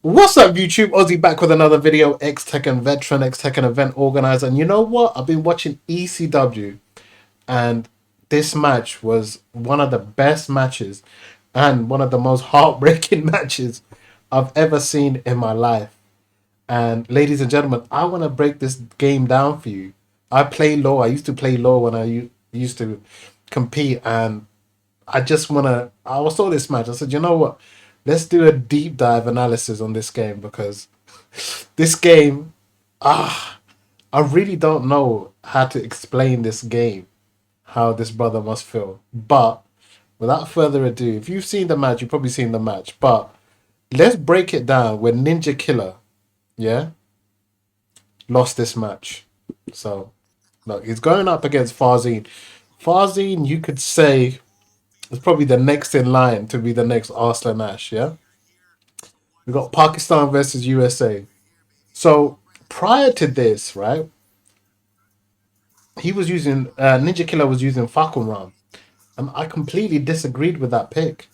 What's up, YouTube? Ozzy back with another video. Ex-Tekken veteran, ex-Tekken event organizer. And you know what? I've been watching ECW, and this match was one of the best matches and one of the most heartbreaking matches I've ever seen in my life. And ladies and gentlemen, I want to break this game down for you. I play low. I used to play low when used to compete, and I just want to. I saw this match. I said, you know what? Let's do a deep dive analysis on this game because this game, ah, I really don't know how to explain this game, how this brother must feel. But without further ado, if you've seen the match, you've probably seen the match. But let's break it down when NinjaKilla, yeah, lost this match. So, look, he's going up against Farzine. Farzine, you could say, is probably the next in line to be the next Arslan Ash, yeah? We got Pakistan versus USA. So, prior to this, right, he was using, NinjaKilla was using Fakunram. And I completely disagreed with that pick.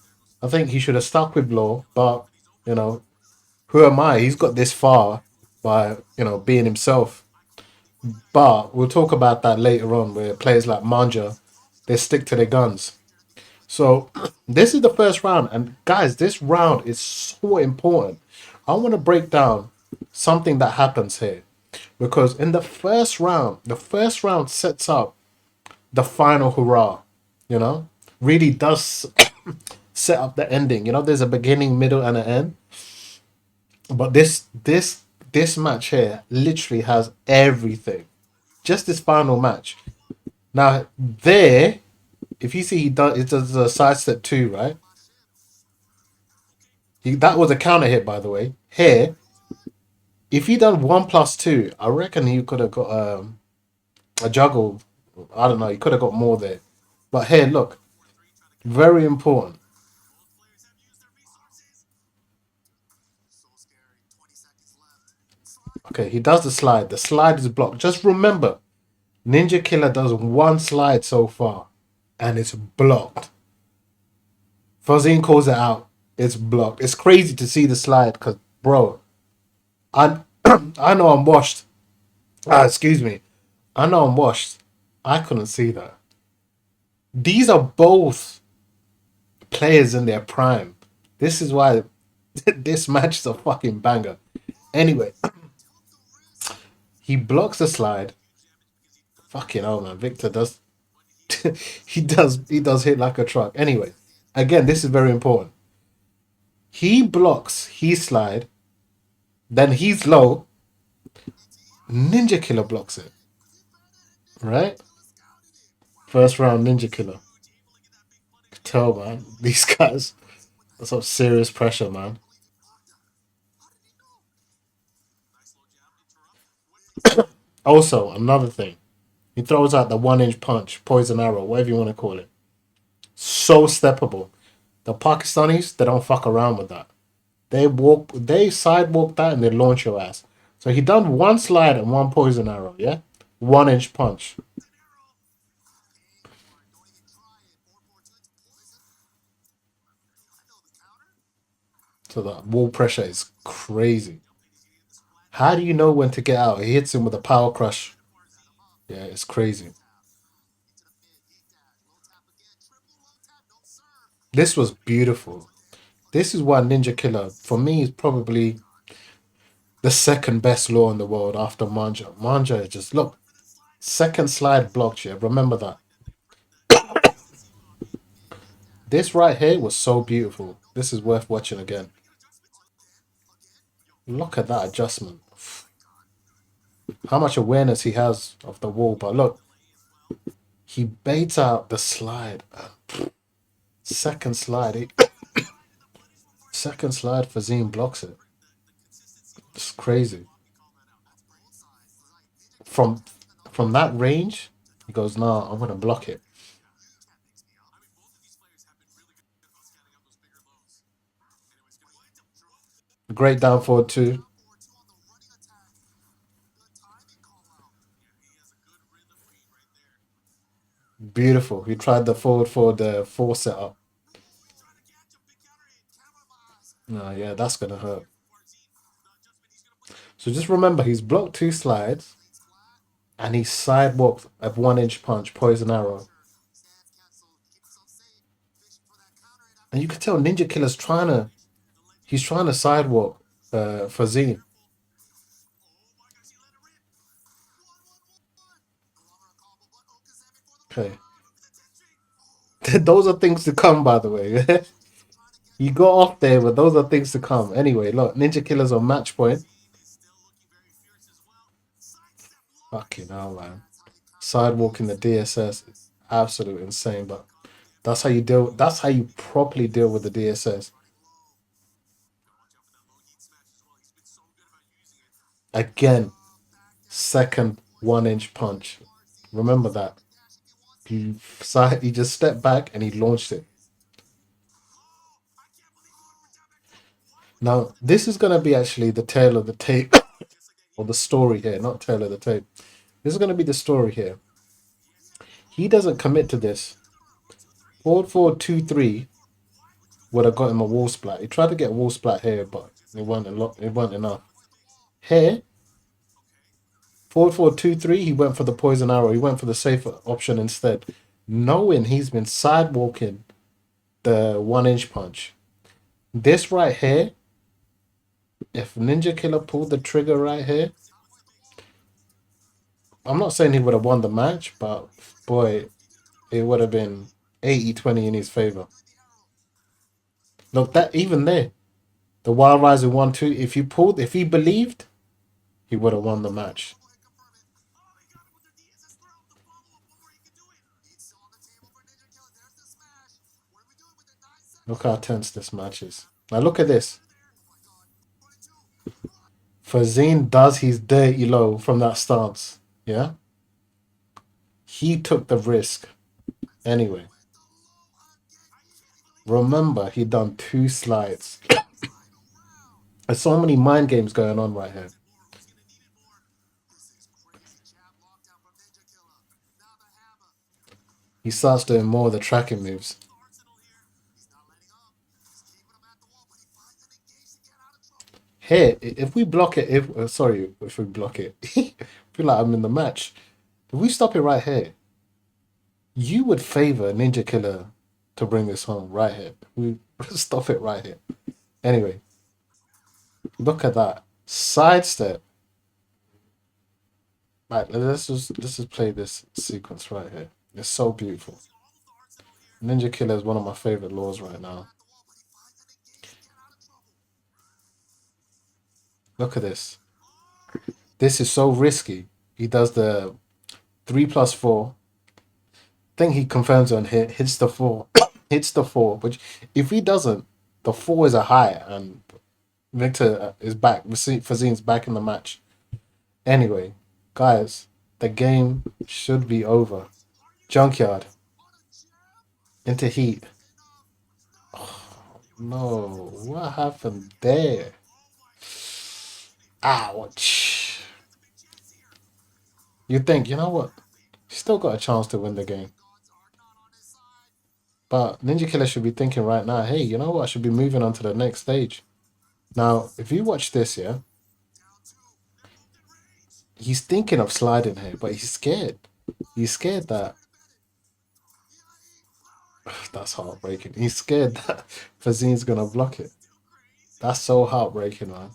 I think he should have stuck with Law, but, you know, who am I? He's got this far by, being himself. But we'll talk about that later on, where players like Manja, they stick to their guns. So this is the first round, and guys, this round is so important. I want to break down something that happens here because in the first round sets up the final hurrah. You know, really does set up the ending. You know, there's a beginning, middle, and an end. But this match here literally has everything. Just this final match. Now there, if you see it does a side step two, right? That was a counter hit, by the way. Here, if he done 1+2, I reckon he could have got a juggle. I don't know. He could have got more there. But here, look, very important. Okay, he does the slide. The slide is blocked. Just remember, NinjaKilla does one slide so far, and it's blocked. Fazine calls it out. It's blocked. It's crazy to see the slide because, bro, I I know I'm washed. Excuse me. I know I'm washed. I couldn't see that. These are both players in their prime. This is why this match is a fucking banger. Anyway, he blocks the slide. Fucking hell, man. Victor does. he does hit like a truck. Anyway, again, this is very important. He blocks. He slide. Then he's low. NinjaKilla blocks it. Right. First round NinjaKilla. Tell, man, these guys. That's some serious pressure, man. Also, another thing. He throws out the 1 inch punch, poison arrow, whatever you want to call it. So steppable. The Pakistanis, they don't fuck around with that. They sidewalk that and they launch your ass. So he done one slide and one poison arrow, yeah? 1 inch punch. So the wall pressure is crazy. How do you know when to get out? He hits him with a power crush. Yeah, it's crazy. This was beautiful. This is why NinjaKilla, for me, is probably the second best law in the world after Manja. Manja is just look, second slide blocked you. Remember that. This right here was so beautiful. This is worth watching again. Look at that adjustment. How much awareness he has of the wall. But look, he baits out the slide. Second slide. Second slide for Zine blocks it. It's crazy. From from that range, he goes, no, I'm gonna block it. Great down forward too. Beautiful. He tried the forward for the four setup. No, yeah, that's gonna hurt. So just remember, he's blocked 2 slides and he sidewalked a 1 inch punch, poison arrow. And you can tell NinjaKilla's he's trying to sidewalk Fazine. Okay. Those are things to come, by the way. You got off there, but those are things to come. Anyway, look, NinjaKilla's on match point. Fucking hell, man. Sidewalking the DSS is absolute insane, but that's how you deal. That's how you properly deal with the DSS. Again, second 1 inch punch. Remember that. He just stepped back and he launched it. Now, this is going to be actually the tail of the tape, or the story here, not tail of the tape. This is going to be the story here. He doesn't commit to this. Forward 4-2-3 would have got him a wall splat. He tried to get a wall splat here, but it wasn't a lot. It wasn't enough. Here, forward 4-2-3, he went for the poison arrow. He went for the safer option instead, knowing he's been sidewalking the 1 inch punch. This right here, if NinjaKilla pulled the trigger right here, I'm not saying he would have won the match, but boy, it would have been 80-20 in his favor. Look, that even there, the Wild Riser 1-2, if he believed, he would have won the match. Look how tense this match is. Now look at this. Fazine does his dirty low from that stance. Yeah? He took the risk. Anyway. Remember, he done 2 slides. There's so many mind games going on right here. He starts doing more of the tracking moves. Here, if we block it, if we block it, I feel like I'm in the match. If we stop it right here, you would favor NinjaKilla to bring this home right here. We stop it right here. Anyway, look at that sidestep. Right, let's just play this sequence right here. It's so beautiful. NinjaKilla is one of my favorite laws right now. Look at this. This is so risky. He does the 3+4. Think he confirms on hit, hits the 4, hits the 4. Which if he doesn't, the 4 is a high, and Victor is back. Fazine's back in the match. Anyway, guys, the game should be over. Junkyard into heat. Oh, no, what happened there? Ouch. You think, you know what? He's still got a chance to win the game. But NinjaKilla should be thinking right now, hey, you know what? I should be moving on to the next stage. Now, if you watch this, yeah, he's thinking of sliding here, but he's scared. He's scared that... That's heartbreaking. He's scared that Fazine's going to block it. That's so heartbreaking, man.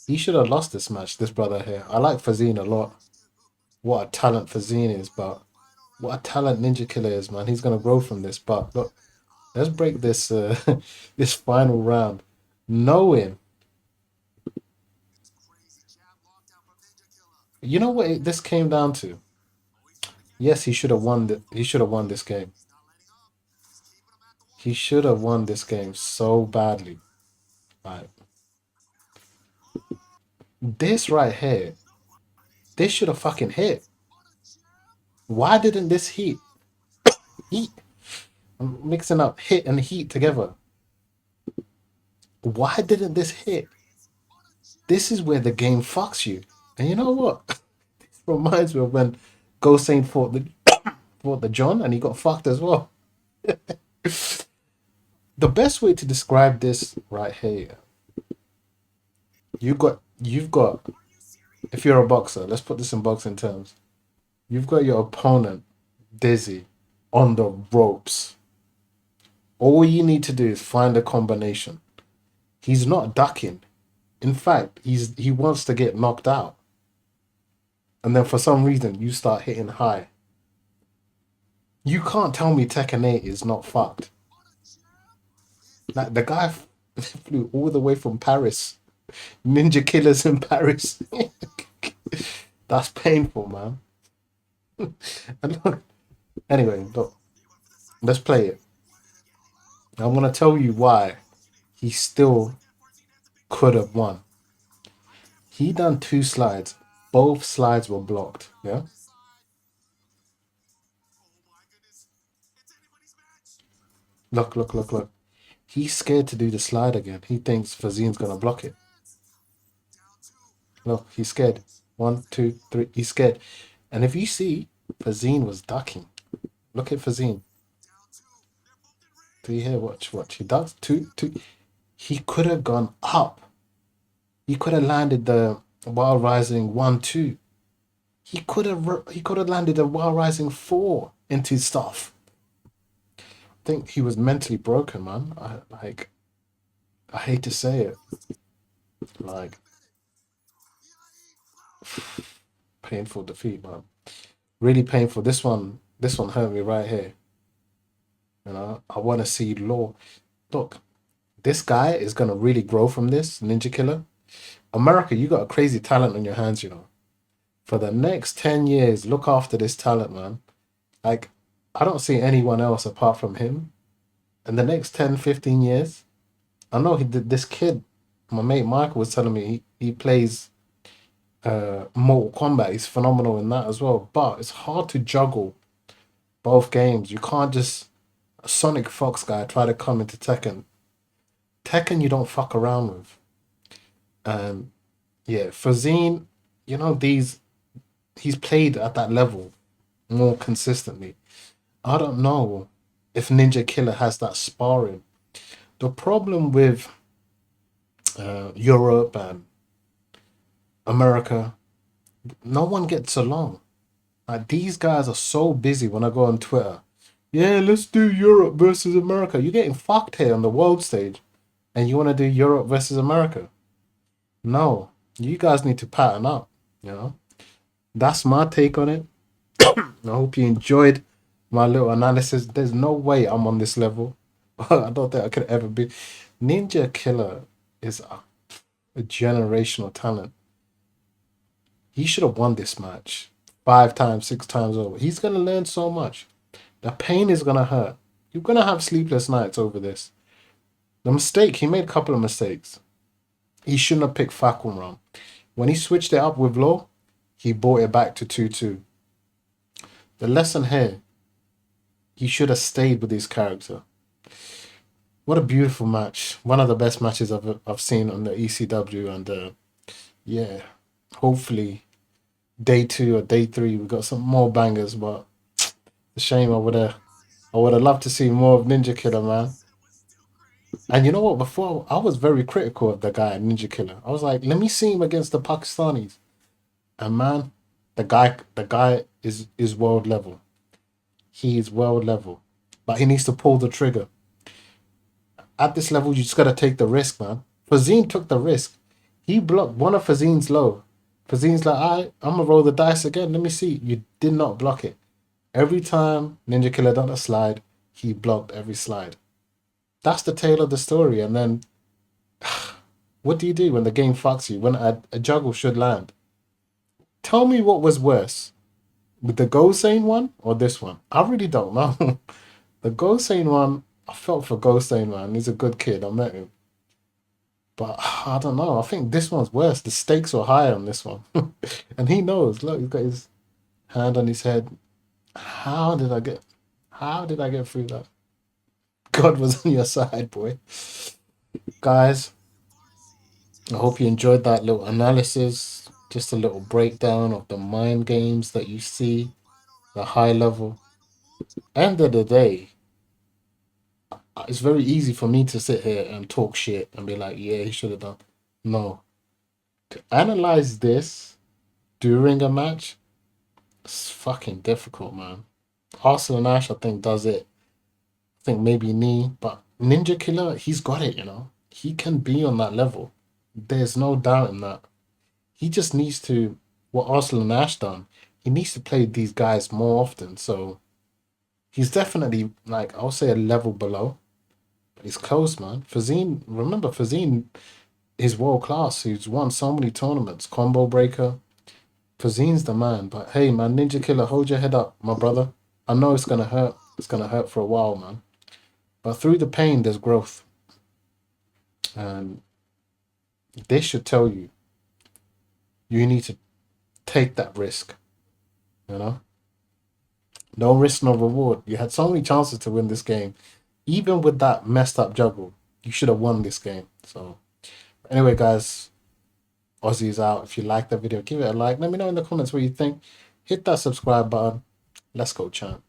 He should have lost this match, this brother here. I like Fazine a lot. What a talent Fazine is, but what a talent NinjaKilla is, man. He's going to grow from this. But look, let's break this this final round. Knowing, you know what this came down to? Yes, he should have won. He should have won this game. He should have won this game so badly. Right. This right here, this should have fucking hit. Why didn't this heat? Heat. I'm mixing up hit and heat together. Why didn't this hit? This is where the game fucks you. And you know what? This reminds me of when Ghost Saint fought the John and he got fucked as well. The best way to describe this right here, you got You've got, if you're a boxer, let's put this in boxing terms. You've got your opponent, Dizzy, on the ropes. All you need to do is find a combination. He's not ducking. In fact, he wants to get knocked out. And then for some reason, you start hitting high. You can't tell me Tekken 8 is not fucked. Like, the guy flew all the way from Paris. NinjaKilla's in Paris. That's painful, man. And look, anyway, look, let's play it. I'm gonna tell you why he still could have won. He done two slides. Both slides were blocked. Yeah. Look, look, look, look. He's scared to do the slide again. He thinks Fazine's gonna block it. Look, he's scared. One, two, three. He's scared. And if you see, Fazine was ducking. Look at Fazine. Do you hear? Watch, watch. He ducks. Two, two. He could have gone up. He could have landed the Wild Rising 1-2. He could have landed a Wild Rising 4 into stuff. I think he was mentally broken, man. I hate to say it. Like, painful defeat, man. Really painful. This one hurt me right here. You know, I want to see Law. Look, this guy is gonna really grow from this NinjaKilla. America, you got a crazy talent on your hands, you know. For the next 10 years, look after this talent, man. Like, I don't see anyone else apart from him. In the next 10, 15 years, I know he did this kid. My mate Michael was telling me he plays Mortal Kombat. He's phenomenal in that as well. But it's hard to juggle both games. You can't just a Sonic Fox guy try to come into Tekken. Tekken you don't fuck around with. Um yeah, Fazine, you know, these he's played at that level more consistently. I don't know if Ninja Killer has that sparring. The problem with Europe and America, no one gets along. Like these guys are so busy when I go on Twitter. Yeah, let's do Europe versus America. You're getting fucked here on the world stage, and you want to do Europe versus America. No, you guys need to pattern up. You know, that's my take on it. I hope you enjoyed my little analysis. There's no way I'm on this level. I don't think I could ever be. Ninja Killer is a generational talent. He should have won this match 5 times, 6 times over. He's gonna learn so much. The pain is gonna hurt. You're gonna have sleepless nights over this. The mistake, he made a couple of mistakes. He shouldn't have picked Falcon Ram. When he switched it up with Law, he brought it back to 2-2. The lesson here, he should have stayed with his character. What a beautiful match. One of the best matches I've seen on the ECW. And yeah, hopefully day 2 or day 3, we got some more bangers. But it's a shame. I would have loved to see more of Ninja Killer, man. And you know what? Before I was very critical of the guy Ninja Killer. I was like, let me see him against the Pakistanis. And man, the guy is world level. He is world level, but he needs to pull the trigger. At this level, you just gotta take the risk, man. Fazine took the risk. He blocked one of Fazine's low. Fazine's like, I'm gonna roll the dice again. Let me see. You did not block it. Every time Ninja Killer done a slide, he blocked every slide. That's the tale of the story. And then, what do you do when the game fucks you? When a juggle should land? Tell me what was worse, with the Gosane one or this one? I really don't know. The Gosane one, I felt for Gosane, man. He's a good kid. I met him. But I don't know. I think this one's worse. The stakes were higher on this one. And he knows. Look, he's got his hand on his head. How did I get through that? God was on your side, boy. Guys, I hope you enjoyed that little analysis. Just a little breakdown of the mind games that you see, the high level. End of the day, it's very easy for me to sit here and talk shit and be like, yeah, he should have done. No. To analyze this during a match, it's fucking difficult, man. Arsenal and Ash, I think, does it. I think maybe knee, but NinjaKilla, he's got it, you know. He can be on that level. There's no doubt in that. He just needs to, what Arsenal and Ash done, he needs to play these guys more often. So he's definitely, like, I'll say a level below. But he's close, man. Fazine, remember, Fazine is world class. He's won so many tournaments. Combo breaker. Fazine's the man. But hey, man, NinjaKilla, hold your head up, my brother. I know it's going to hurt. It's going to hurt for a while, man. But through the pain, there's growth. And this should tell you, you need to take that risk, you know? No risk, no reward. You had so many chances to win this game. Even with that messed up juggle, you should have won this game. So, anyway, guys, Aussie's out. If you like the video, give it a like. Let me know in the comments what you think. Hit that subscribe button. Let's go, champ.